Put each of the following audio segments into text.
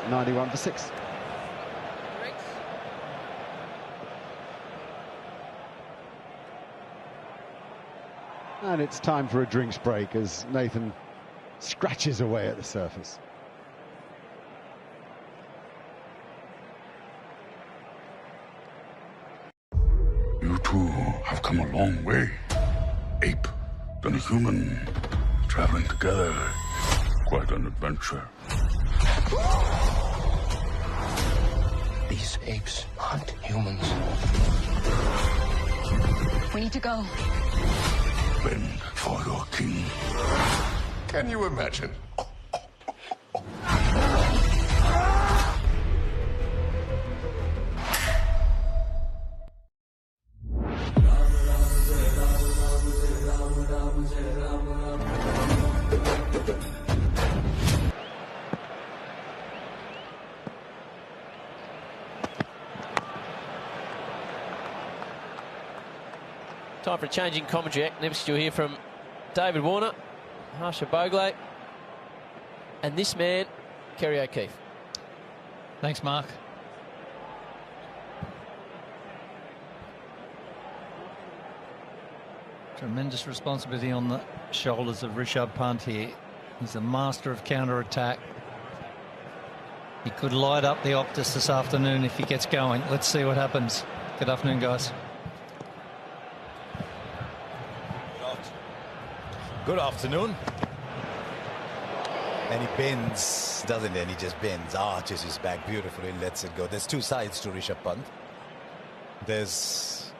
91 for 6. And it's time for a drinks break as Nathan scratches away at the surface. You two have come a long way. Ape, then a human, traveling together. Quite an adventure. These apes hunt humans. We need to go. Bend for your king. Can you imagine? Time for a change in commentary act. Next you'll hear from David Warner, Harsha Bogle, and this man, Kerry O'Keefe. Thanks, Mark. Tremendous responsibility on the shoulders of Rishabh Pant here. He's a master of counter-attack. He could light up the Optus this afternoon if he gets going. Let's see what happens. Good afternoon, guys. Good afternoon. And he bends, doesn't he? And he just bends, arches his back beautifully and lets it go. There's two sides to Rishabh Pant. There's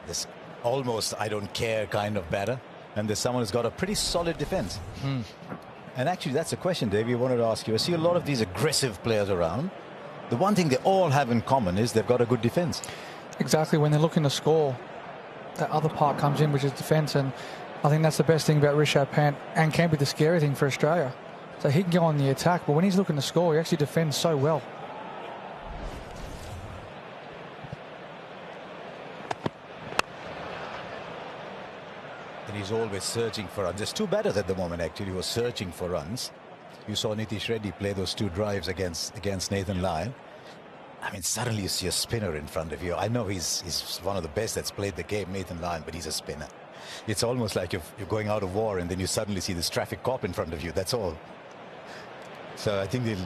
this almost I don't care kind of batter, and there's someone who's got a pretty solid defense. And actually, that's a question, Dave, we wanted to ask you. I see a lot of these aggressive players around. The one thing they all have in common is they've got a good defense. Exactly. When they're looking to score, that other part comes in, which is defense, and I think that's the best thing about Rishabh Pant, and can be the scary thing for Australia. So he can go on the attack, but when he's looking to score, he actually defends so well. And he's always searching for runs. There's two batters at the moment, actually, who are searching for runs. You saw Nitish Reddy play those two drives against Nathan Lyon. I mean, suddenly you see a spinner in front of you. I know he's one of the best that's played the game, Nathan Lyon, but he's a spinner. It's almost like you're going out of war and then you suddenly see this traffic cop in front of you. That's all. So I think it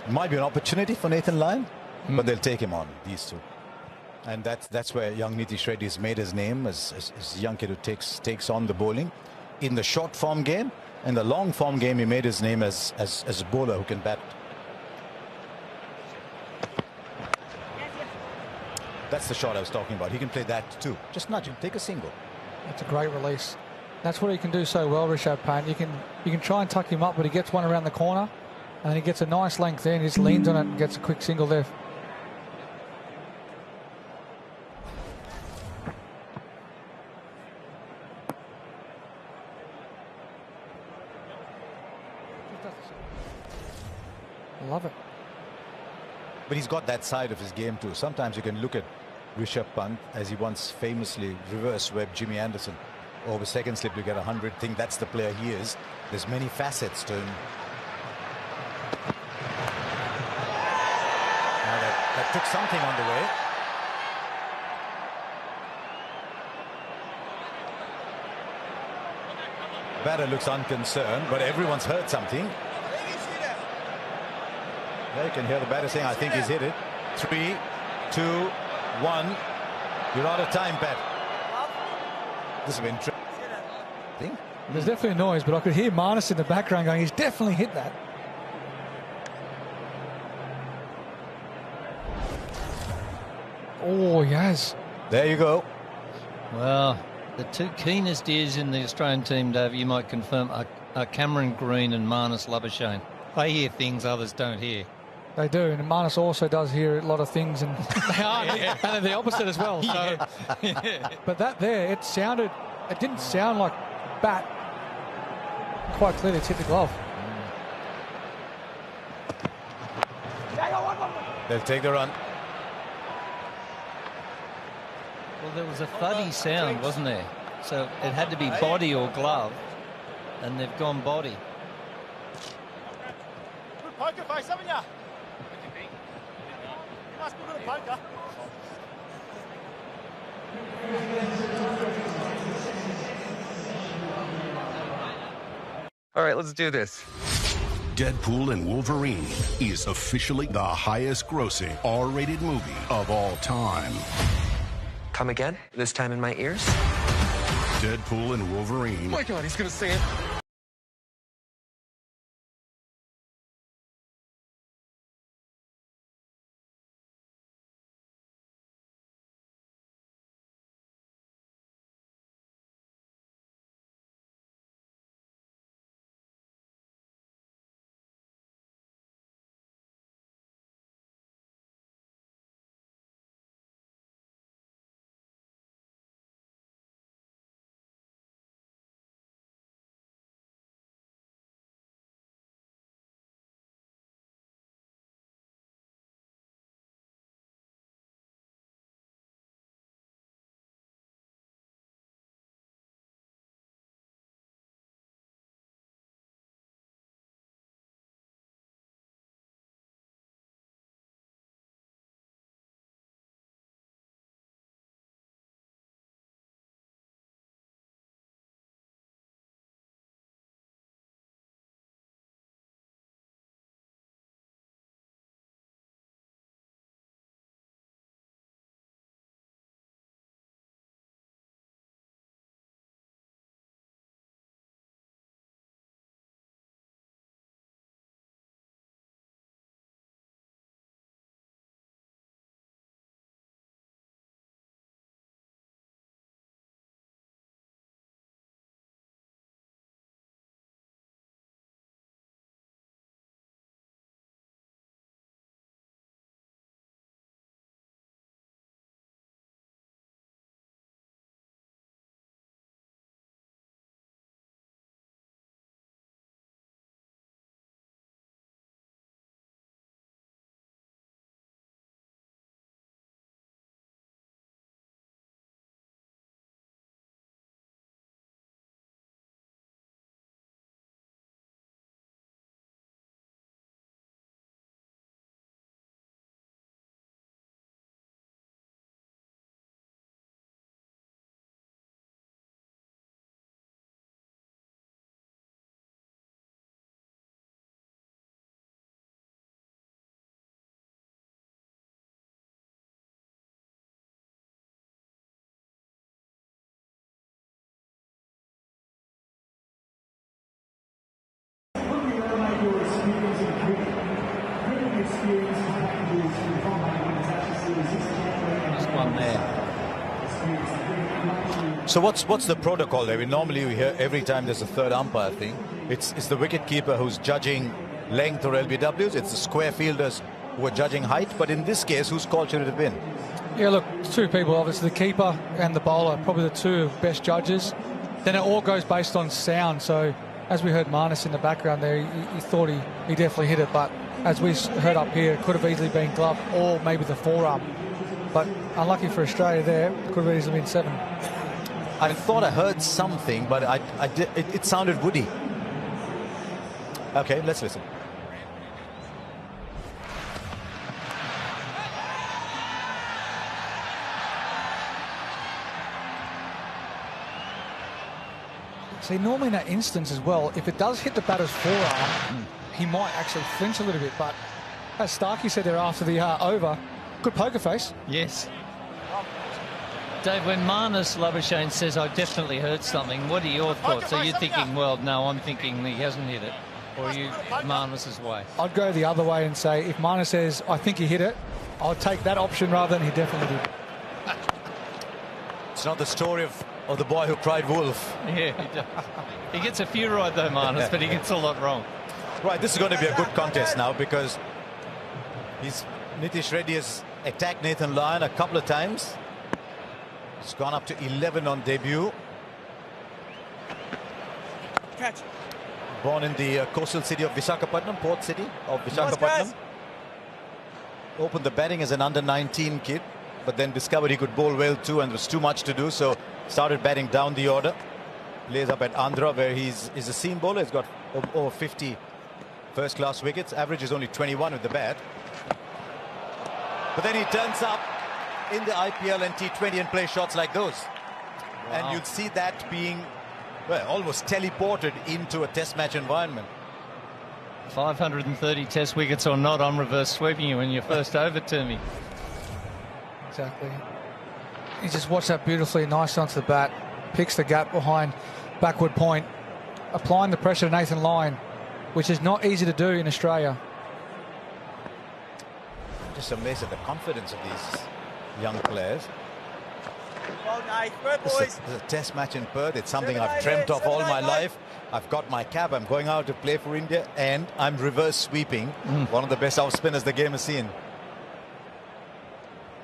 might be an opportunity for Nathan Lyon, but they'll take him on, these two. And that's where young Nitish Reddy has made his name as a young kid who takes on the bowling. In the short form game and the long form game, he made his name as a bowler who can bat. That's the shot I was talking about. He can play that too. Just nudge him, take a single. That's a great release. That's what he can do so well, Rishabh Pant. You can try and tuck him up, but he gets one around the corner, and then he gets a nice length there, and he just leans on it and gets a quick single there. I love it. But he's got that side of his game too. Sometimes you can look at Rishabh Pant, as he once famously reverse swept Jimmy Anderson over second slip to get 100. Think that's the player he is. There's many facets to him. Now that took something on the way. Batter looks unconcerned, but everyone's heard something. There you can hear the batter saying, I think he's hit it. 3, 2, 1. You're out of time, Pat. This has been interesting. There's definitely a noise, but I could hear Marnus in the background going, he's definitely hit that. Oh, he has. There you go. Well, the two keenest ears in the Australian team, Dave, you might confirm, are Cameron Green and Marnus Labuschagne. They hear things others don't hear. They do, and Marnus also does hear a lot of things, and they are, and they're the opposite as well. So, but that there, it didn't sound like bat. Quite clearly, it's hit the glove. They'll take the run. Well, there was a fuddy sound, wasn't there? So it had to be body or glove, and they've gone body. good poker face, haven't you? What do you think? You must be good at poker. All right, let's do this. Deadpool and Wolverine is officially the highest grossing R-rated movie of all time. Come again? This time in my ears? Deadpool and Wolverine. Oh my God, he's gonna say it. So what's the protocol there? Normally we hear every time there's a third umpire thing, it's the wicket keeper who's judging length or LBWs. It's the square fielders who are judging height. But in this case, whose call should it have been? Yeah, look, two people, obviously the keeper and the bowler, probably the two best judges. Then it all goes based on sound. So as we heard Marnus in the background there, he thought he definitely hit it, but as we heard up here, it could have easily been glove or maybe the forearm. But unlucky for Australia there, it could have easily been 7. I thought I heard something, but it sounded woody. Okay, let's listen. See, normally in that instance as well, if it does hit the batter's forearm, he might actually flinch a little bit. But as Starkey said there after the over, good poker face. Yes. Dave, when Marnus Labuschagne says, I definitely heard something, what are your thoughts? Are you thinking, well, no, I'm thinking he hasn't hit it? Or are you Marnus's way? I'd go the other way and say, if Marnus says, I think he hit it, I'll take that option rather than he definitely did. It's not the story of the boy who cried wolf. Yeah, he does. He gets a few right though, Marnus, but he gets a lot wrong. Right, this is going to be a good contest now because Nitish Reddy has attacked Nathan Lyon a couple of times. He's gone up to 11 on debut. Catch. Born in the coastal city of Visakhapatnam, port city of Visakhapatnam. Opened the batting as an under-19 kid, but then discovered he could bowl well too, and there was too much to do, so started batting down the order. Plays up at Andhra, where he's a seam bowler. He's got over 50 First-class wickets. Average is only 21 with the bat. But then he turns up in the IPL and T20 and plays shots like those. Wow. And you'd see that being, well, almost teleported into a test match environment. 530 test wickets or not, I'm reverse sweeping you when you're first over to me. Exactly. He just watched that beautifully, nice onto the bat, picks the gap behind backward point, applying the pressure to Nathan Lyon, which is not easy to do in Australia. Just amazed at the confidence of these young players. This is a test match in Perth. It's something I've dreamt of all my life. I've got my cap. I'm going out to play for India, and I'm reverse sweeping one of the best off spinners the game has seen.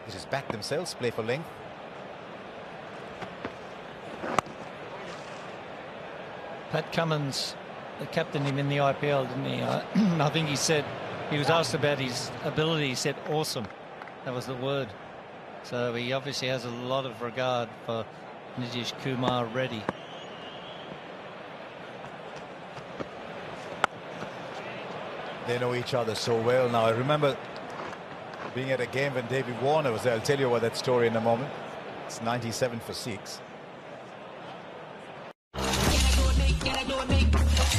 They just back themselves, play for length. Pat Cummins captained him in the IPL, didn't he? I think he said, he was asked about his ability, he said awesome. That was the word. So he obviously has a lot of regard for Nitish Kumar Reddy. They know each other so well now. I remember being at a game when David Warner was there. I'll tell you about that story in a moment. It's 97 for 6.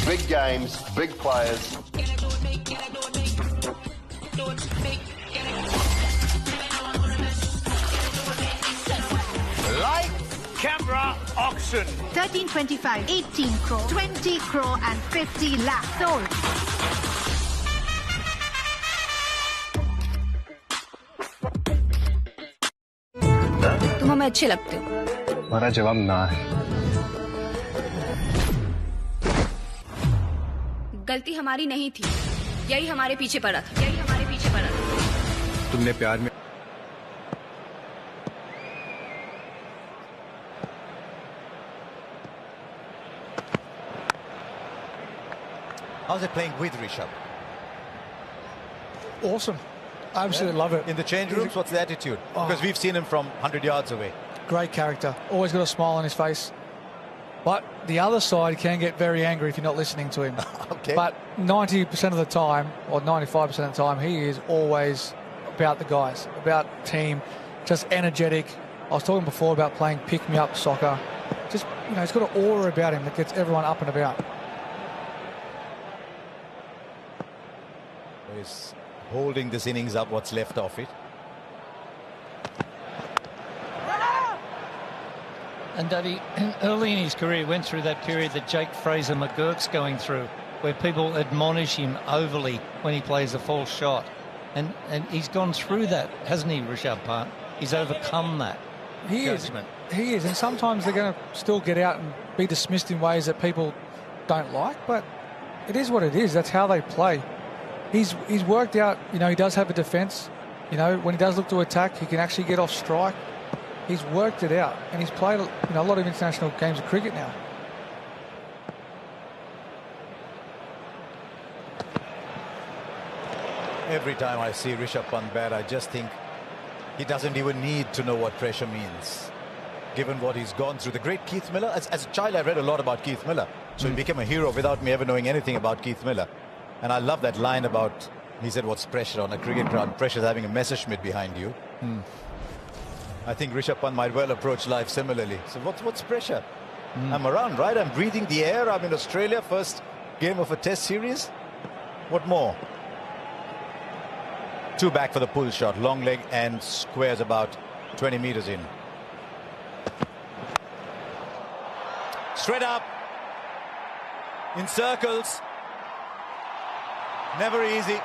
Big games, big players. Light camera auction. 1325, 18 crore, 20 crore and 50 lakh sold. तुम हमें अच्छे लगते हो। हमारा जवाब ना है। गलती हमारी नहीं थी, यही हमारे पीछे पड़ा था, यही हमारे पीछे पड़ा था। तुमने प्यार में How's it playing with Rishabh? Awesome. I absolutely love it. In the change rooms, what's the attitude? Because we've seen him from 100 yards away. Great character. Always got a smile on his face. But the other side can get very angry if you're not listening to him. Okay. But 90% of the time, or 95% of the time, he is always about the guys, about team, just energetic. I was talking before about playing pick-me-up soccer. Just, you know, he's got an aura about him that gets everyone up and about. He's holding this innings up, what's left of it. And Davey, early in his career, went through that period that Jake Fraser McGurk's going through, where people admonish him overly when he plays a false shot. And he's gone through that, hasn't he, Rishabh Pant? He's overcome that judgment. He is, and sometimes they're going to still get out and be dismissed in ways that people don't like, but it is what it is. That's how they play. He's worked out, you know, he does have a defence. You know, when he does look to attack, he can actually get off strike. He's worked it out, and he's played, you know, a lot of international games of cricket now. Every time I see Rishabh Pant bat, I just think he doesn't even need to know what pressure means, given what he's gone through. The great Keith Miller, as a child I read a lot about Keith Miller, so he became a hero without me ever knowing anything about Keith Miller. And I love that line about, he said, what's pressure on a cricket ground? Pressure is having a Messerschmitt behind you. I think Rishabh Pant might well approach life similarly. So what's pressure? I'm around, right? I'm breathing the air. I'm in Australia, first game of a test series. What more? 2 back for the pull shot, long leg and squares about 20 meters in. Straight up, in circles. Never easy.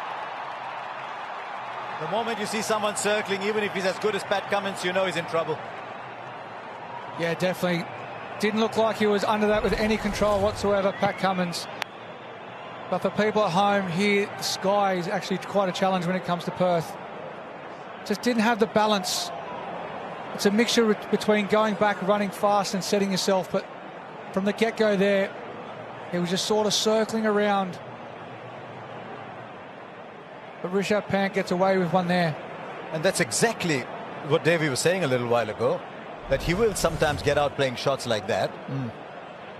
The moment you see someone circling, even if he's as good as Pat Cummins, you know he's in trouble. Yeah, definitely. Didn't look like he was under that with any control whatsoever, Pat Cummins. But for people at home here, the sky is actually quite a challenge when it comes to Perth. Just didn't have the balance. It's a mixture between going back, running fast and setting yourself. But from the get-go there, he was just sort of circling around. But Rishabh Pant gets away with one there. And that's exactly what Davey was saying a little while ago, that he will sometimes get out playing shots like that.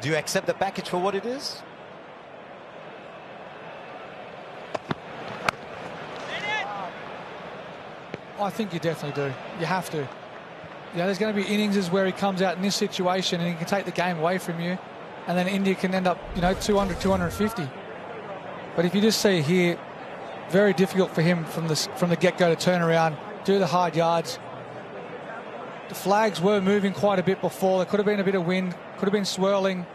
Do you accept the package for what it is? I think you definitely do. You have to. There's going to be innings where he comes out in this situation and he can take the game away from you, and then India can end up, 200, 250. But if you just see here, very difficult for him from the get-go to turn around, do the hard yards. The flags were moving quite a bit before. There could have been a bit of wind, could have been swirling.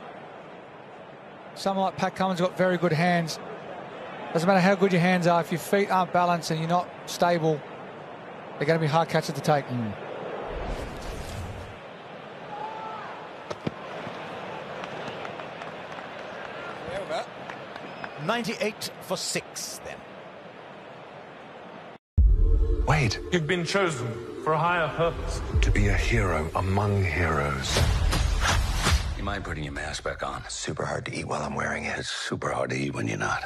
Someone like Pat Cummins got very good hands. Doesn't matter how good your hands are, if your feet aren't balanced and you're not stable, they're going to be hard catches to take. 98 for 6 then. Wade, you've been chosen for a higher purpose. To be a hero among heroes. You mind putting your mask back on? Super hard to eat while I'm wearing it. It's super hard to eat when you're not.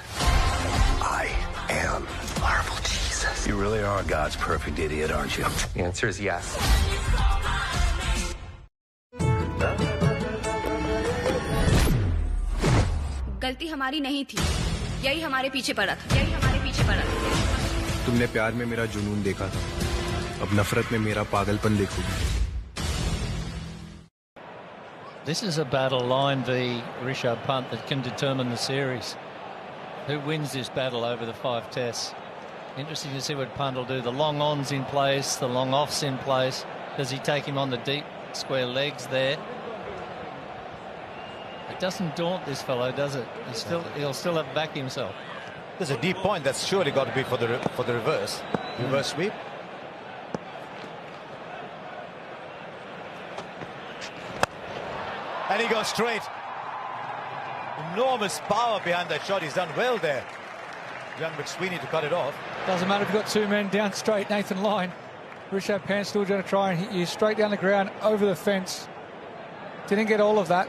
I am Marvel Jesus. You really are God's perfect idiot, aren't you? The answer is yes. गलती हमारी नहीं थी, यही हमारे पीछे पड़ा था, यही हमारे पीछे पड़ा था। तुमने प्यार में मेरा जुनून देखा था, अब नफरत में मेरा पागलपन देखोगी। This is a battle, line v Rishabh Pant, that can determine the series. Who wins this battle over the 5 tests? Interesting to see what Pant will do. The long ons in place, the long offs in place. Does he take him on the deep square legs there? It doesn't daunt this fellow, does it? He'll still have back himself. There's a deep point that's surely got to be for the reverse sweep. And he goes straight. Enormous power behind that shot. He's done well there. Young McSweeney to cut it off. Doesn't matter if you've got 2 men down straight, Nathan Lyon. Rishabh Pant still going to try and hit you straight down the ground, over the fence. Didn't get all of that.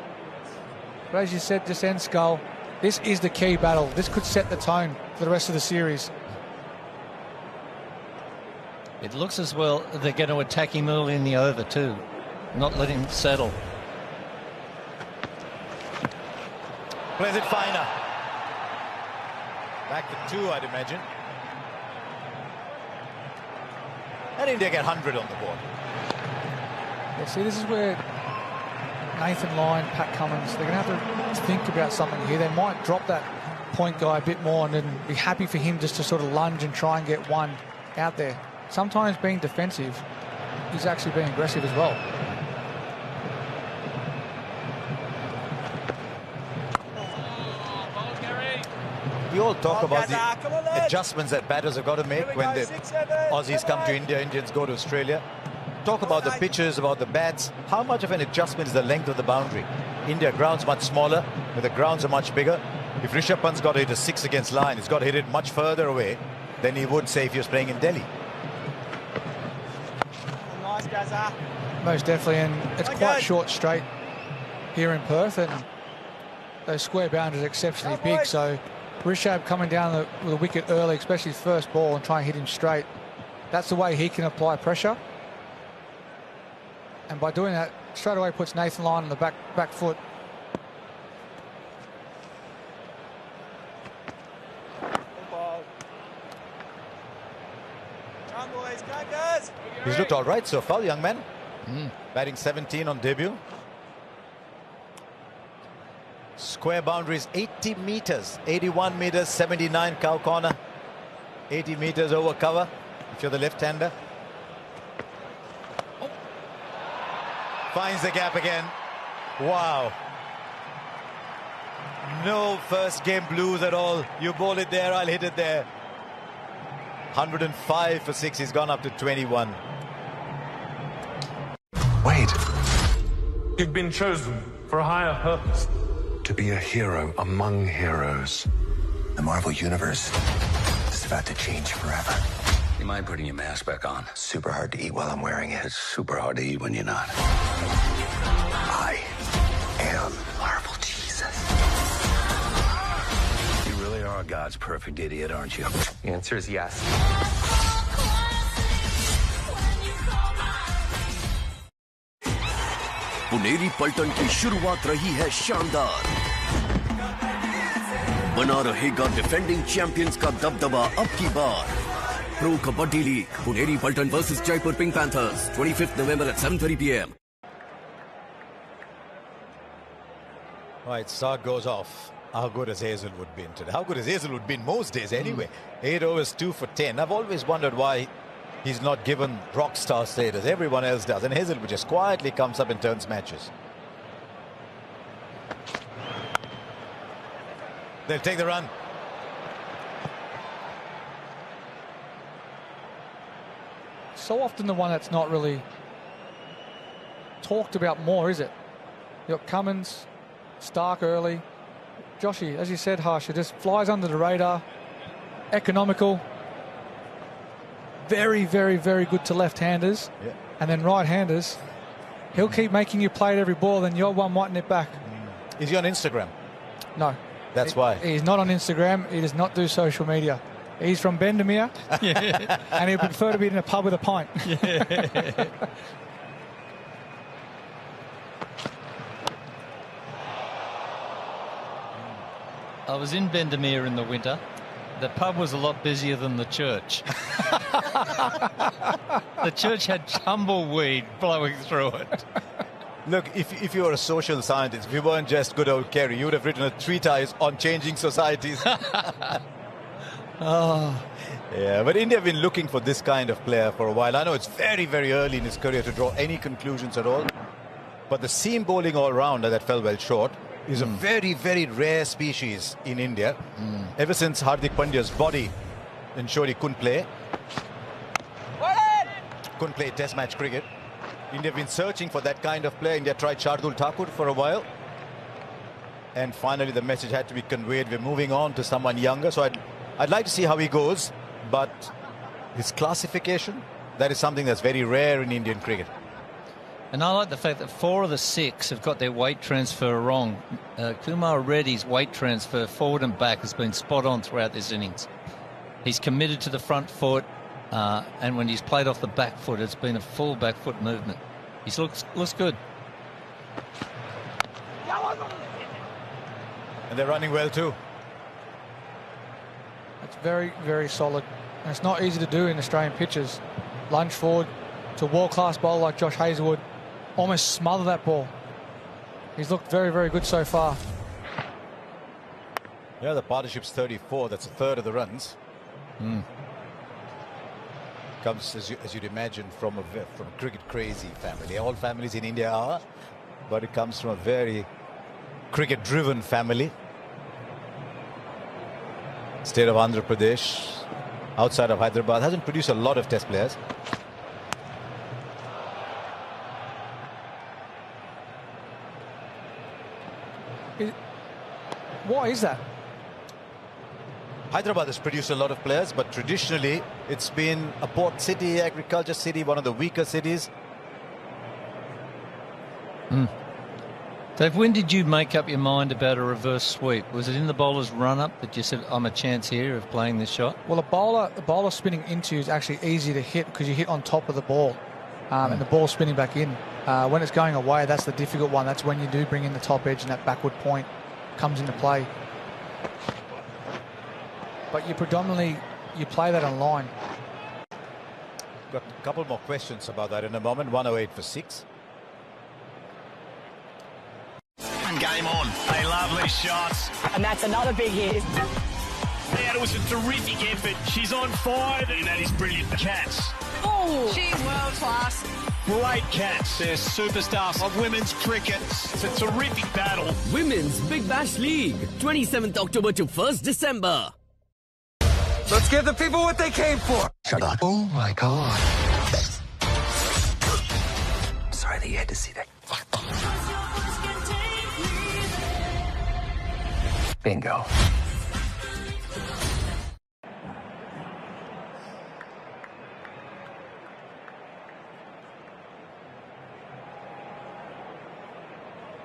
But as you said, just end Skull. This is the key battle. This could set the tone for the rest of the series. It looks as well they're going to attack him early in the over too, not let him settle. Plays it finer. Back to 2, I'd imagine. And India get 100 on the board. Yeah, see, this is where Nathan Lyon, Pat Cummins, they're going to have to think about something here. They might drop that point guy a bit more and then be happy for him just to sort of lunge and try and get one out there. Sometimes being defensive, he's actually being aggressive as well. We all talk about the adjustments that batters have got to make when the Aussies come to India, Indians go to Australia. Talk about the pitches, about the bats. How much of an adjustment is the length of the boundary? India grounds much smaller, but the grounds are much bigger. If Rishabh Pant's got to hit a 6 against line, he's got to hit it much further away than he would, say, if he was playing in Delhi. Most definitely, and it's quite short straight here in Perth, and those square boundaries are exceptionally big, so Rishabh coming down with a wicket early, especially his first ball, and try and hit him straight. That's the way he can apply pressure. And by doing that, straight away puts Nathan Lyon on the back foot. He's looked all right so far, young man. Batting 17 on debut. Square boundaries 80 meters, 81 meters, 79 cow corner, 80 meters over cover if you're the left-hander. Finds the gap again. Wow. No first game blues at all. You bowl it there, I'll hit it there. 105 for 6. He's gone up to 21. Wade, you've been chosen for a higher purpose. To be a hero among heroes. The Marvel Universe is about to change forever. You mind putting your mask back on? Super hard to eat while I'm wearing it. It's super hard to eat when you're not. I am Marvel Jesus. You really are God's perfect idiot, aren't you? The answer is yes. Puneri पलटन की शुरुआत रही है शानदार। बना रहेगा defending champions का दबदबा अब की बार। Pro Kabaddi League, Puneri Paltan versus Jaipur Pink Panthers, 25th November at 7:30 p.m. Right, start goes off. How good has Hazelwood been today? How good has Hazelwood been most days anyway? 8 overs, 2 for 10. I've always wondered why he's not given rock star status. Everyone else does. And Hazelwood just quietly comes up and turns matches. They'll take the run. So often the one that's not really talked about more, is it? You've got Cummins, Stark early. Joshy, as you said, Harsha, just flies under the radar. Economical. Very, very, very good to left-handers. Yeah. And then right-handers. He'll keep making you play at every ball, then your one might nip back. Is he on Instagram? No. That's why. He's not on Instagram. He does not do social media. He's from Bendemeer. Yeah. And he'd prefer to be in a pub with a pint. Yeah. I was in Bendemeer in the winter. The pub was a lot busier than the church. The church had tumbleweed blowing through it. Look, if you were a social scientist, if you weren't just good old Kerry, you would have written a treatise on changing societies. Oh. Yeah, but India have been looking for this kind of player for a while. I know it's very, very early in his career to draw any conclusions at all. But the seam bowling all-rounder that fell well short is a very, very rare species in India. Ever since Hardik Pandya's body ensured he couldn't play. Couldn't play test match cricket. India have been searching for that kind of player. India tried Shardul Thakur for a while. And finally the message had to be conveyed. We're moving on to someone younger. So I'd like to see how he goes. But his classification, that is something that's very rare in Indian cricket. And I like the fact that 4 of the 6 have got their weight transfer wrong. Kumar Reddy's weight transfer forward and back has been spot on throughout this innings. He's committed to the front foot, and when he's played off the back foot, it's been a full back foot movement. He looks good. And they're running well too. It's very, very solid. And it's not easy to do in Australian pitches. Lunge forward to a world-class bowler like Josh Hazlewood. Almost smother that ball. He's looked very, very good so far. Yeah, the partnership's 34. That's a third of the runs. Comes, as you'd imagine, from a cricket-crazy family. All families in India are, but it comes from a very cricket-driven family. State of Andhra Pradesh, outside of Hyderabad, hasn't produced a lot of test players. Why is that? Hyderabad has produced a lot of players, but traditionally it's been a port city, agriculture city, one of the weaker cities. Dave, when did you make up your mind about a reverse sweep? Was it in the bowler's run-up that you said, I'm a chance here of playing this shot? Well, the bowler spinning into is actually easy to hit because you hit on top of the ball and the ball spinning back in. When it's going away, that's the difficult one. That's when you do bring in the top edge and that backward point comes into play. But you predominantly, you play that on line. Got a couple more questions about that in a moment. 108 for 6. And game on. A lovely shot. And that's another big hit. Yeah, it was a terrific effort. She's on 5, and that is brilliant. Cats. Oh, she's world class. Great Cats. They're superstars of women's cricket. It's a terrific battle. Women's Big Bash League, 27th October to 1st December. Let's give the people what they came for. Shut up. Oh my God. Sorry that you had to see that. Bingo.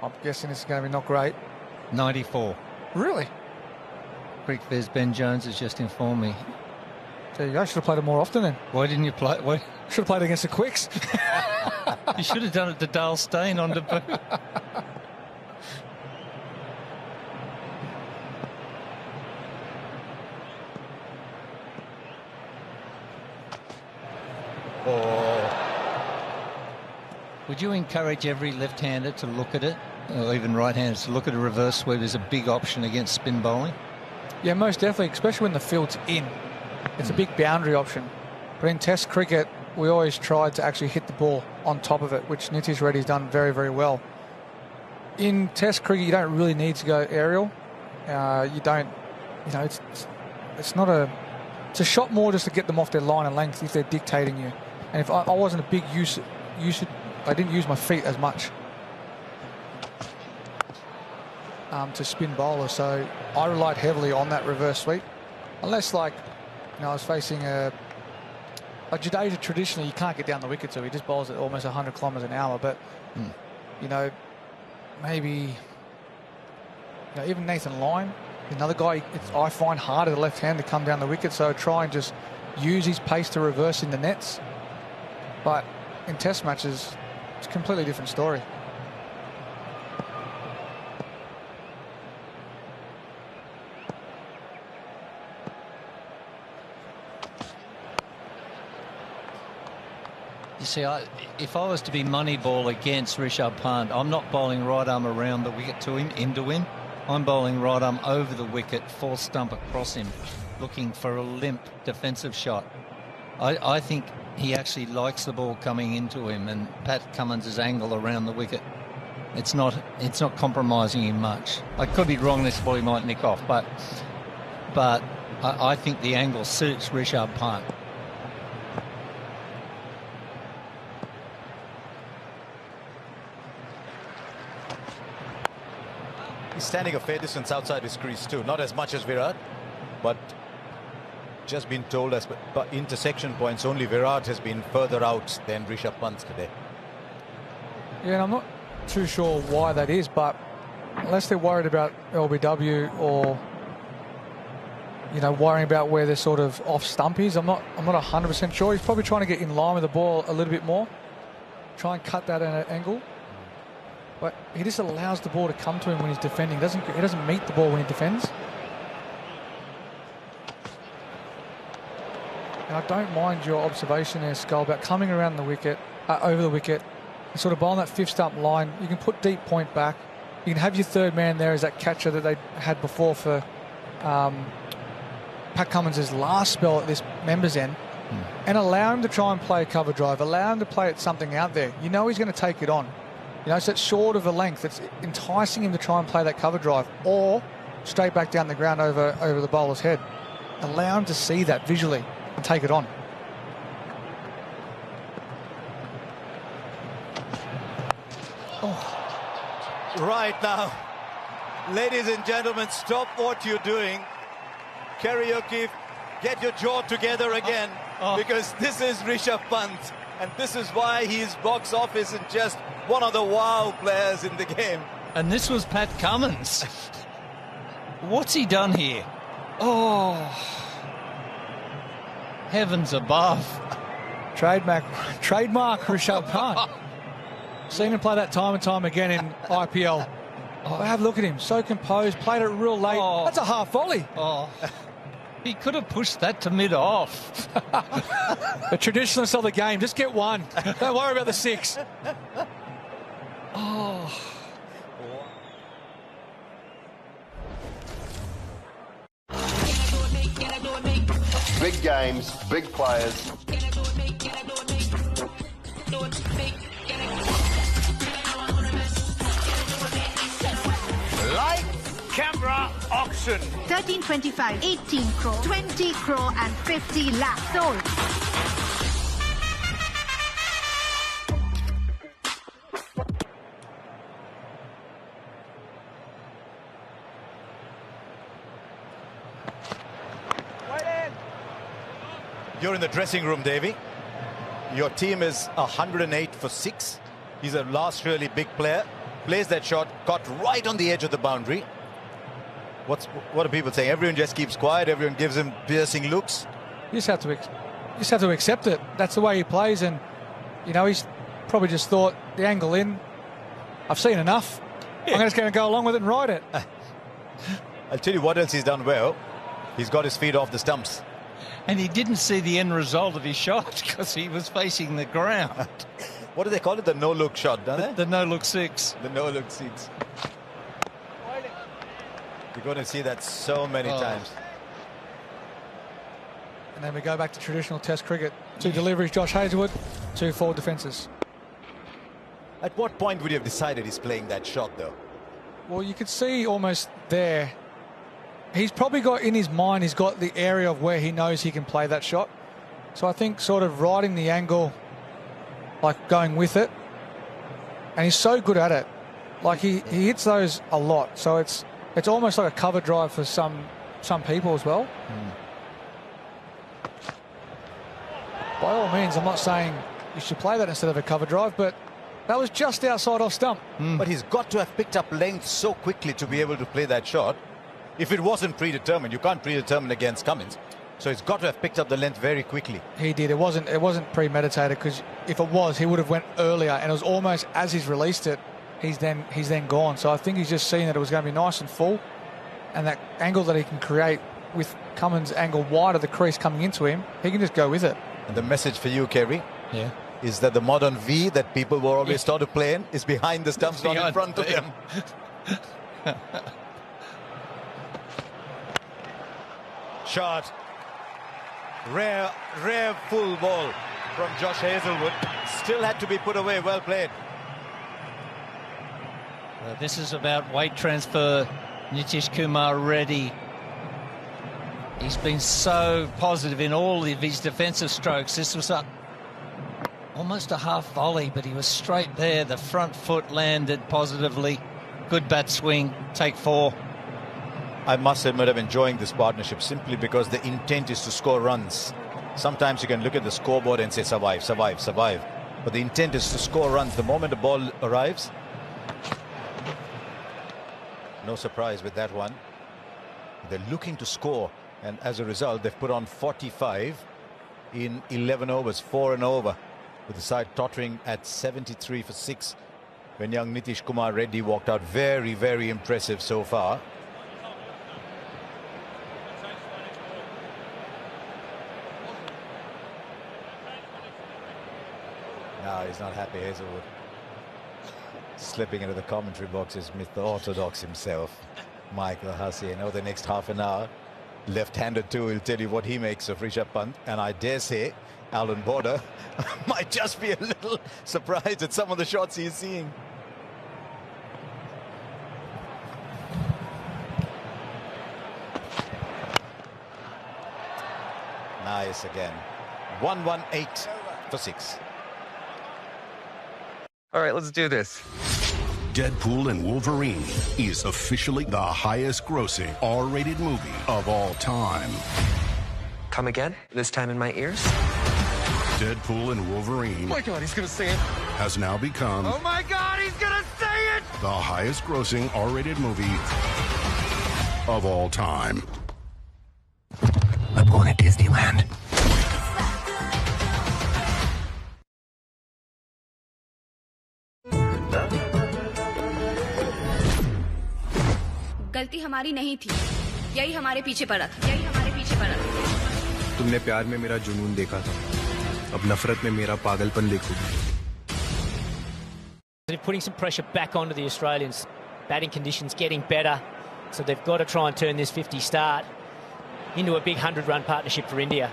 I'm guessing this is going to be not great. 94. Really? Greek Viz Ben Jones has just informed me. There you go. Should have played it more often then. Why didn't you play? Why? Should have played against the Quicks. You should have done it to Dale Steyn on debut. Would you encourage every left-hander to look at it, or even right-handers to look at a reverse sweep as a big option against spin bowling? Yeah, most definitely, especially when the field's in. It's a big boundary option. But in Test cricket, we always tried to actually hit the ball on top of it, which Nitish Reddy's done very, very well. In Test cricket, you don't really need to go aerial. You don't, you know, it's not a, it's a shot more just to get them off their line and length if they're dictating you. And if I wasn't a big I didn't use my feet as much to spin bowlers, so I relied heavily on that reverse sweep. Unless, like, you know, I was facing a Jadeja. Traditionally, you can't get down the wicket, so he just bowls at almost 100 kilometres an hour. But you know, maybe, you know, even Nathan Lyon, another guy I find harder the left hand to come down the wicket, so I try and just use his pace to reverse in the nets. But in Test matches, it's a completely different story. You see, if I was to be money ball against Rishabh Pant, I'm not bowling right arm around the wicket to him, into him. I'm bowling right arm over the wicket, full stump across him, looking for a limp defensive shot. I think he actually likes the ball coming into him, and Pat Cummins' angle around the wicket, it's not compromising him much. I could be wrong, this ball he might nick off, but I think the angle suits Rishabh Pant. He's standing a fair distance outside his crease too, not as much as Virat, but just been told as intersection points, only Virat has been further out than Rishabh Pant today. Yeah, and I'm not too sure why that is, but unless they're worried about LBW or, you know, worrying about where they're sort of off stump is, I'm not 100% sure. He's probably trying to get in line with the ball a little bit more, try and cut that at an angle. But he just allows the ball to come to him when he's defending. He doesn't meet the ball when he defends. And I don't mind your observation there, Skull, about coming around the wicket, over the wicket, and sort of bowling that fifth stump line. You can put deep point back. You can have your third man there as that catcher that they had before for Pat Cummins' last spell at this members end, and allow him to try and play a cover drive, allow him to play at something out there. You know he's going to take it on. You know, so it's short of a length. It's enticing him to try and play that cover drive, or straight back down the ground over the bowler's head. Allow him to see that visually and take it on. Oh. Right now, ladies and gentlemen, stop what you're doing. Karaoke, get your jaw together again, because this is Rishabh Pant, and this is why he's box office and just one of the wow players in the game. And this was Pat Cummins. What's he done here? Oh, heavens above. Trademark Rishabh Pant. Seen him play that time and time again in IPL. Have a look at him, so composed, played it real late. That's a half volley. He could have pushed that to mid-off. The traditionalists of the game, just get one. Don't worry about the six. Big games, big players. Light camera auction. 1325, 18 crore, 20 crore and 50 lakh sold. You're in the dressing room, Davey. Your team is 108 for 6. He's a last really big player. Plays that shot, caught right on the edge of the boundary. What are people saying? Everyone just keeps quiet. Everyone gives him piercing looks. You just have to accept it. That's the way he plays, and you know he's probably just thought the angle in. I've seen enough. I'm just going to go along with it and ride it. I'll tell you what else he's done well. He's got his feet off the stumps. And he didn't see the end result of his shot because he was facing the ground. What do they call it? The no-look shot, don't they? The no-look six. The no-look six. You're going to see that so many times. And then we go back to traditional Test cricket. 2 deliveries, Josh Hazlewood, 2 forward defences. At what point would you have decided he's playing that shot, though? Well, you could see almost there. He's probably got in his mind, he's got the area of where he knows he can play that shot. So I think sort of riding the angle, like going with it. And he's so good at it. Like he hits those a lot. So it's almost like a cover drive for some people as well. By all means, I'm not saying you should play that instead of a cover drive, but that was just outside off stump. But he's got to have picked up length so quickly to be able to play that shot. If it wasn't predetermined, you can't predetermine against Cummins. So he's got to have picked up the length very quickly. He did. It wasn't premeditated, because if it was, he would have went earlier, and it was almost as he's released it, he's then gone. So I think he's just seen that it was going to be nice and full, and that angle that he can create with Cummins' angle wide of the crease coming into him, he can just go with it. And the message for you, Kerry, is that the modern V that people were always taught to play in is behind the stumps, not in front of them. Shot. Rare full ball from Josh Hazlewood. Still had to be put away. Well played. This is about weight transfer. Nitish Kumar Reddy. He's been so positive in all of his defensive strokes. This was almost a half volley, but he was straight there. The front foot landed positively. Good bat swing. Take 4. I must admit I'm enjoying this partnership simply because the intent is to score runs. Sometimes you can look at the scoreboard and say survive, survive, survive. But the intent is to score runs. The moment the ball arrives, no surprise with that one. They're looking to score, and as a result, they've put on 45 in 11 overs, 4 and over, with the side tottering at 73 for 6 when young Nitish Kumar Reddy walked out. Very, very impressive so far. No, he's not happy, Hazlewood. Slipping into the commentary box is Mr. Orthodox himself, Michael Hussey. Over the next half an hour, left-handed too, will tell you what he makes of Rishabh Pant. And I dare say Alan Border might just be a little surprised at some of the shots he's seeing. Nice again. 118 for 6. All right, let's do this. Deadpool and Wolverine is officially the highest grossing R-rated movie of all time. Come again? This time in my ears? Deadpool and Wolverine. Oh my God, he's gonna say it. Has now become Oh my God, he's gonna say it! the highest grossing R-rated movie of all time. I'm going to Disneyland. गलती हमारी नहीं थी, यही हमारे पीछे पड़ा था, यही हमारे पीछे पड़ा था। तुमने प्यार में मेरा जुनून देखा था, अब नफरत में मेरा पागलपन देखोगी। They're putting some pressure back onto the Australians. Batting conditions getting better, so they've got to try and turn this 50 start into a big 100-run partnership for India.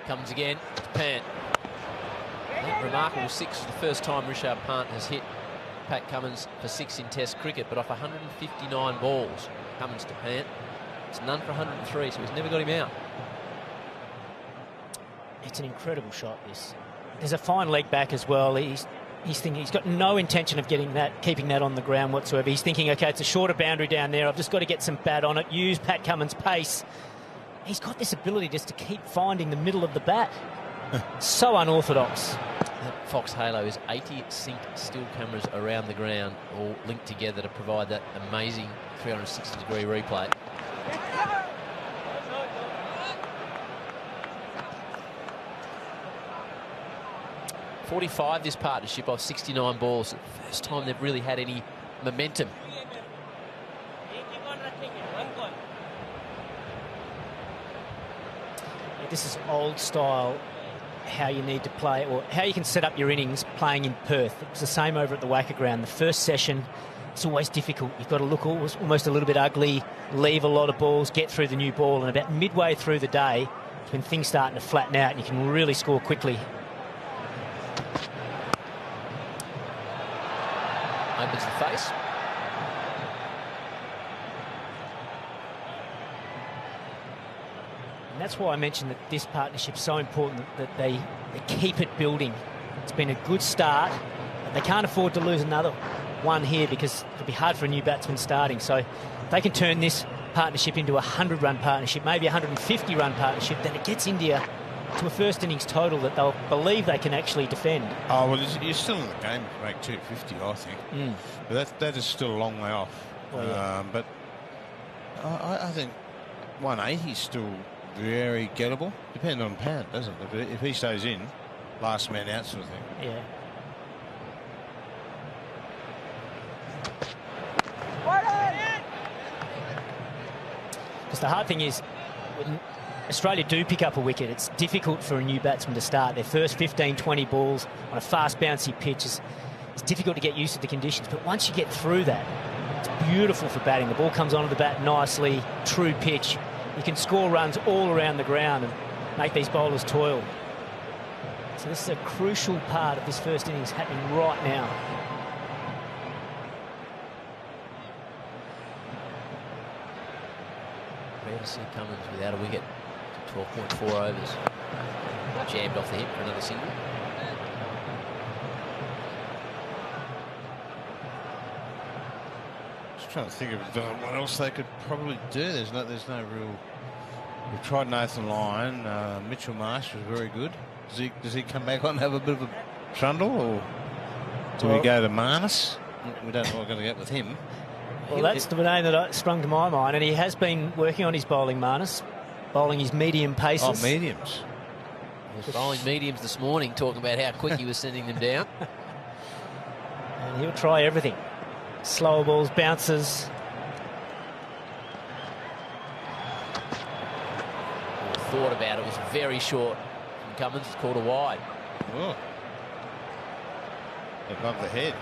Comes again, Pant. That remarkable 6 is the first time Rishabh Pant has hit Pat Cummins for 6 in Test cricket, but off 159 balls, Cummins to Pant. It's none for 103, so he's never got him out. It's an incredible shot, this. There's a fine leg back as well. He's thinking he's got no intention of keeping that on the ground whatsoever. He's thinking, okay, it's a shorter boundary down there. I've just got to get some bat on it, use Pat Cummins' pace. He's got this ability just to keep finding the middle of the bat. So unorthodox. That Fox Halo is 80 sync still cameras around the ground, all linked together to provide that amazing 360-degree replay. .45 this partnership off 69 balls. First time they've really had any momentum. this is old style, how you need to play, or how you can set up your innings playing in Perth. It was the same over at the Wacker ground. The first session, it's always difficult. You've got to look almost a little bit ugly, leave a lot of balls, get through the new ball, and about midway through the day, it's when things starting to flatten out and you can really score quickly. Opens the face. And that's why I mentioned that this partnership's so important, that they keep it building. It's been a good start, but they can't afford to lose another one here because it'll be hard for a new batsman starting. So if they can turn this partnership into a 100-run partnership, maybe a 150-run partnership, then it gets India to a first innings total that they'll believe they can actually defend. Oh, well, you're still in the game to make 250, I think. But that is still a long way off. Well, yeah. But I think 180 is still very gettable. Depends on Pant, doesn't it? If he stays in, last man out sort of thing. Yeah. Because the hard thing is, when Australia do pick up a wicket, it's difficult for a new batsman to start. Their first 15, 20 balls on a fast, bouncy pitch is difficult to get used to the conditions. But once you get through that, it's beautiful for batting. The ball comes onto the bat nicely, true pitch. You can score runs all around the ground and make these bowlers toil. So this is a crucial part of this first innings happening right now. Rare to see Cummins without a wicket. 12.4 overs. Jammed off the hip for another single. Just trying to think of what else they could probably do. There's no real. We've tried Nathan Lyon. Mitchell Marsh was very good. Does he come back on and have a bit of a trundle, or do we go to Marnus? We don't know what we're going to get with him. Well, that's the name that sprung to my mind, and he has been working on his bowling, Marnus, bowling his medium paces. Oh, mediums. He was bowling mediums this morning, talking about how quick he was sending them down. And he'll try everything. Slower balls, bounces. Thought about it, was very short. And Cummins is caught a wide. Oh. Above the head.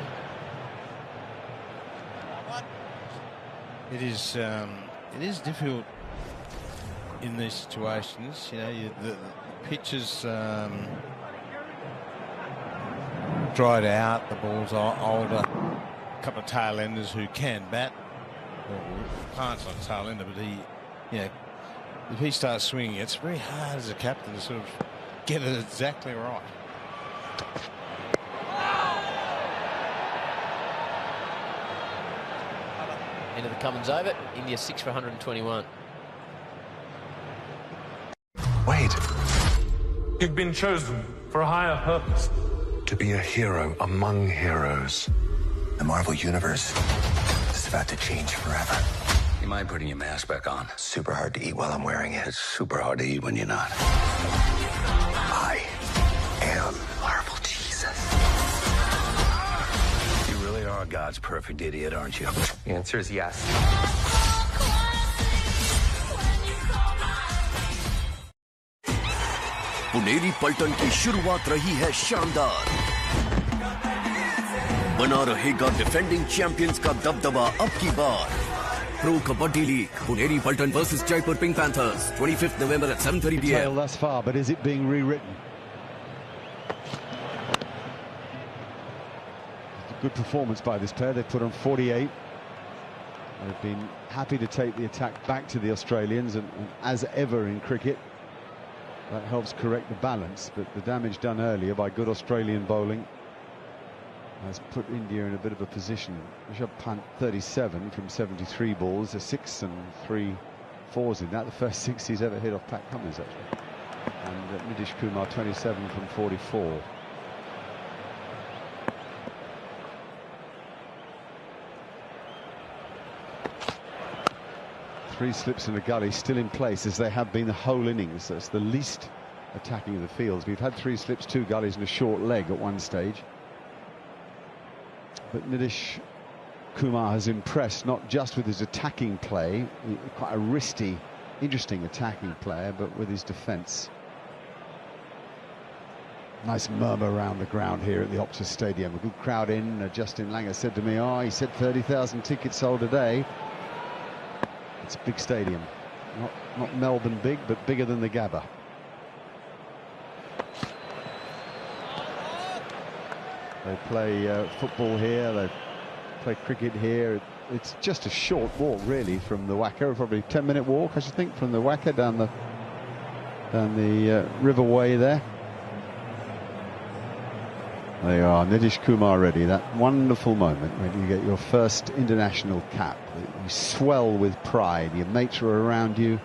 It is difficult in these situations. You know, the pitch is dried out. The balls are older. A couple of tail enders who can bat. Well, Pant's not a tail ender, but he, you know, if he starts swinging, it's very hard as a captain to sort of get it exactly right. End of the Cummins over. India 6 for 121. Wait. You've been chosen for a higher purpose. To be a hero among heroes. The Marvel Universe is about to change forever. You mind putting your mask back on? Super hard to eat while I'm wearing it. It's super hard to eat when you're not. I am Marvel Jesus. You really are God's perfect idiot, aren't you? The answer is yes. Puneri पलटन की शुरुआत रही है शानदार। बना रहेगा defending champions का दबदबा अब की बार। प्रो कबड्डी लीग पुनेरी पलटन versus Jaipur pink panthers 25th November at 7:30 p.m. thus far, but is it being rewritten? Good performance by this pair. They've put on 48. They've been happy to take the attack back to the Australians, and as ever in cricket, that helps correct the balance. But the damage done earlier by good Australian bowling has put India in a bit of a position. Rishabh Pant 37 from 73 balls, a 6 and 3 4s in that. The first 6 he's ever hit off Pat Cummins, actually. And Nitish Kumar 27 from 44. Three slips in the gully, still in place as they have been the whole innings. That's the least attacking of the fields. We've had 3 slips, 2 gullies and a short leg at one stage. But Nitish Kumar has impressed, not just with his attacking play, quite a wristy, interesting attacking player, but with his defence. Nice murmur around the ground here at the Optus Stadium. A good crowd in. Justin Langer said to me, oh, he said 30,000 tickets sold a day. It's a big stadium. Not Melbourne big, but bigger than the Gabba. They play football here, they play cricket here. It's just a short walk, really, from the Wacker. Probably 10-minute walk, I should think, from the Wacker down the Riverway there. There you are, Nitish Kumar Reddy. That wonderful moment when you get your first international cap. You swell with pride. Your mates are around you.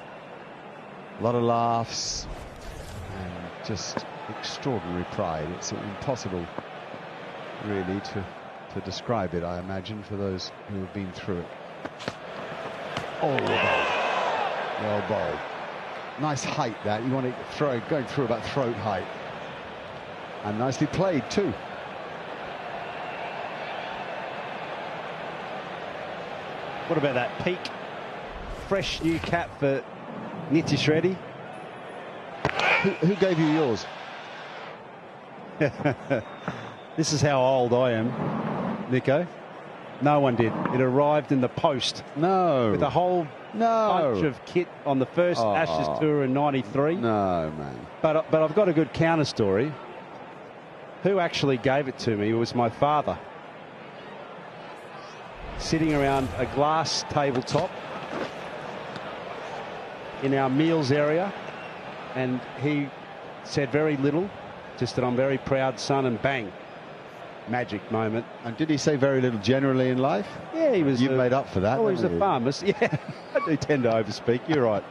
A lot of laughs and just extraordinary pride. It's impossible, really, to describe it, I imagine, for those who have been through it. Oh, well bowled. Nice height, that. You want to throw it going through about throat height. And nicely played, too. What about that peak? Fresh new cap for Nitish Reddy. Who gave you yours? This is how old I am, Nico. No one did. It arrived in the post. No. With a whole bunch of kit on the first Ashes tour in '93. No, man. But I've got a good counter story. Who actually gave it to me was my father. Sitting around a glass tabletop in our meals area, and he said very little, just that I'm very proud son, and bang, magic moment. And did he say very little generally in life? Yeah, he was. You've made up for that. Oh, he was a pharmacist. Yeah, I do tend to overspeak. You're right.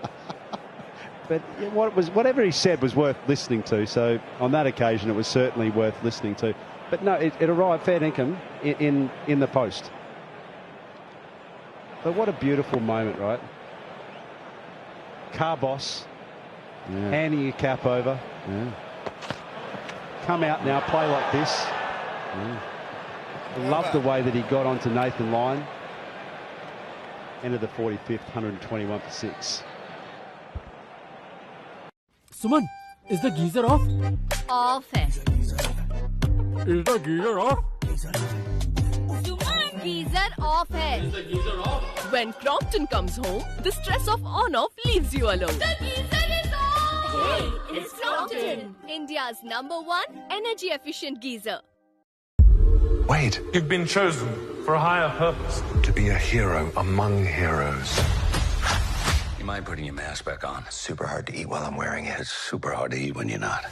But whatever he said was worth listening to. So on that occasion, it was certainly worth listening to. But no, it arrived fair dinkum in the post. But what a beautiful moment, right? Car boss, handing your cap over. Yeah. Come out now, play like this. Love the way that he got onto Nathan Lyon. Entered the 45th, 121 for 6. Suman, is the geyser off? Off hai. Is the geyser off? Suman, geyser off hai. Is the geyser off? When Crompton comes home, the stress of on-off leaves you alone. The geyser is off! Hey, it's Crompton, India's #1 energy-efficient geyser. Wait, you've been chosen for a higher purpose. To be a hero among heroes. You mind putting your mask back on? It's super hard to eat while I'm wearing it. It's super hard to eat when you're not.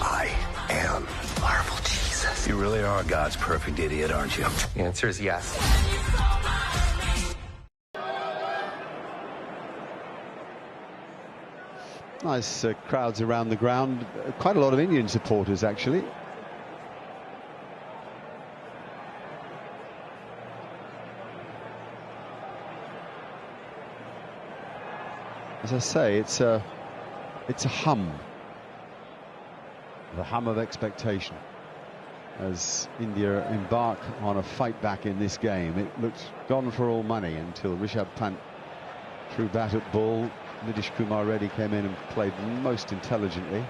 I am Marvel Jesus. You really are God's perfect idiot, aren't you? The answer is yes. Nice crowds around the ground. Quite a lot of Indian supporters, actually. As I say, it's a hum. The hum of expectation as India embark on a fight back in this game. It looked gone for all money until Rishabh Pant threw bat at ball. Nitish Kumar Reddy came in and played most intelligently.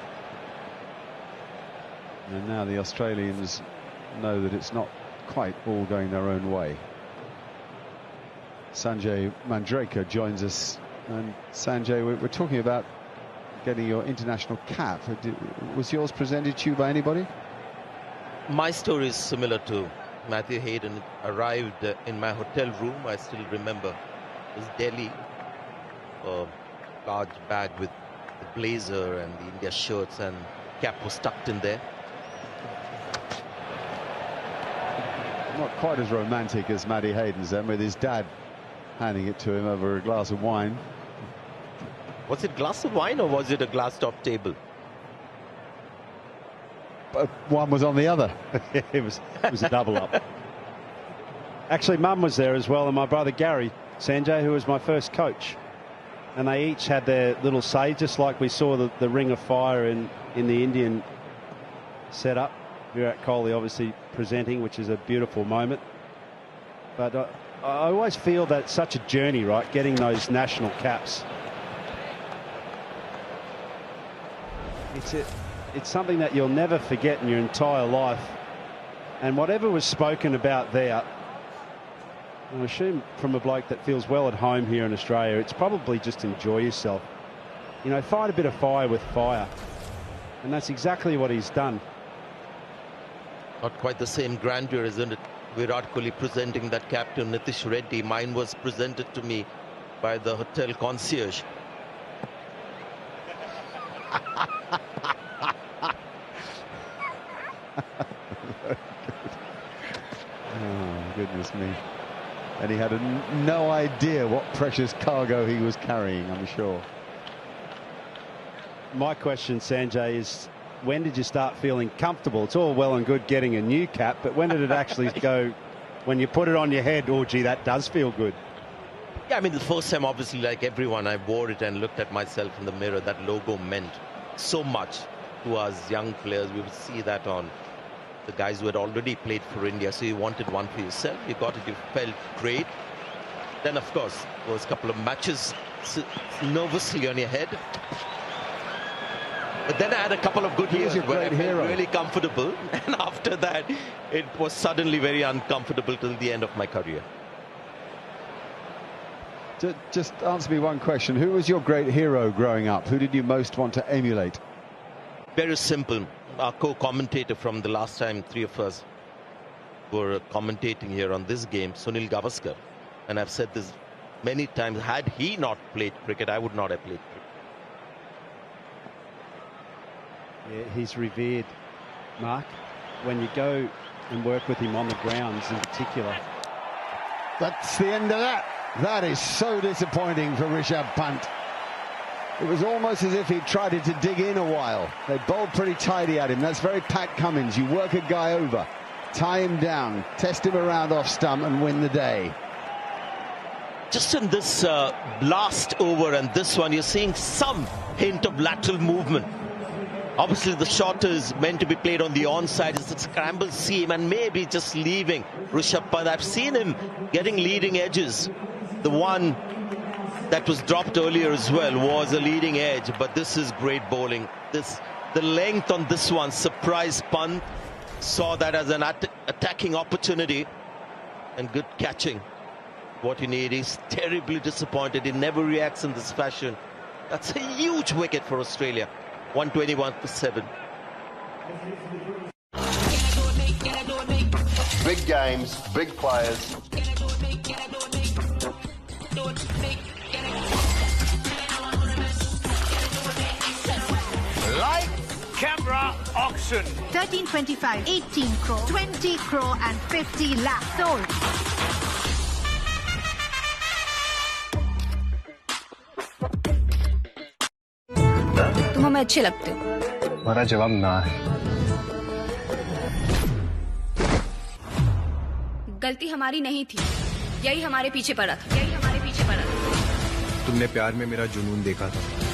And now the Australians know that it's not quite all going their own way. Sanjay Manjrekar joins us. And Sanjay, we're talking about getting your international cap. Was yours presented to you by anybody? My story is similar to Matthew Hayden. Arrived in my hotel room. I still remember. It was Delhi. A large bag with the blazer and the India shirts, and cap was tucked in there. Not quite as romantic as Matty Hayden's then, with his dad handing it to him over a glass of wine. Was it a glass of wine or was it a glass top table? But one was on the other. it was a double up. Actually, Mum was there as well, and my brother Gary Sanjay, who was my first coach. And they each had their little say, just like we saw the ring of fire in the Indian setup. Virat Kohli obviously presenting, which is a beautiful moment. But I always feel that it's such a journey, right, getting those it's something that you'll never forget in your entire life. And whatever was spoken about there, I assume from a bloke that feels well at home here in Australia, it's probably just enjoy yourself. You know, fight a bit of fire with fire. And that's exactly what he's done. Not quite the same grandeur, isn't it? Virat Kohli presenting that cap to Nitish Reddy. Mine was presented to me by the hotel concierge. Oh, goodness me. And he had no idea what precious cargo he was carrying, I'm sure. My question, Sanjay, is when did you start feeling comfortable? It's all well and good getting a new cap, but when did it actually go, when you put it on your head, oh, gee, that does feel good? Yeah, I mean, the first time, obviously, like everyone, I wore it and looked at myself in the mirror. That logo meant so much to us young players. We would see that on the guys who had already played for India. So you wanted one for yourself. You got it. You felt great. Then, of course, those couple of matches nervously on your head. But then I had a couple of good years where I felt really comfortable. And after that, it was suddenly very uncomfortable till the end of my career. Just answer me one question. Who was your great hero growing up? Who did you most want to emulate? Very simple. Our co-commentator from the last time, three of us were commentating here on this game, Sunil Gavaskar. And I've said this many times, had he not played cricket, I would not have played cricket. Yeah, he's revered, Mark. When you go and work with him on the grounds in particular. That's the end of that. That is so disappointing for Rishabh Pant. It was almost as if he tried to dig in a while. They bowled pretty tidy at him. That's very Pat Cummins. You work a guy over, tie him down, test him around off stump and win the day. Just in this last over and this one, you're seeing some hint of lateral movement. Obviously, the shot is meant to be played on the onside. It's a scramble seam and maybe just leaving Rishabh Pant. I've seen him getting leading edges. The one that was dropped earlier as well was a leading edge, but this is great bowling. The length on this one surprised Pant. Saw that as an attacking opportunity and good catching. What you need. He's terribly disappointed. He never reacts in this fashion. That's a huge wicket for Australia. 121 for 7. Big games, big players. Light camera auction. 1325, 18 crore, 20 crore and 50 lakh sold. तुम हमें अच्छे लगते हो। हमारा जवाब ना है। गलती हमारी नहीं थी, यही हमारे पीछे पड़ा था, यही हमारे पीछे पड़ा था। तुमने प्यार में मेरा जुनून देखा था।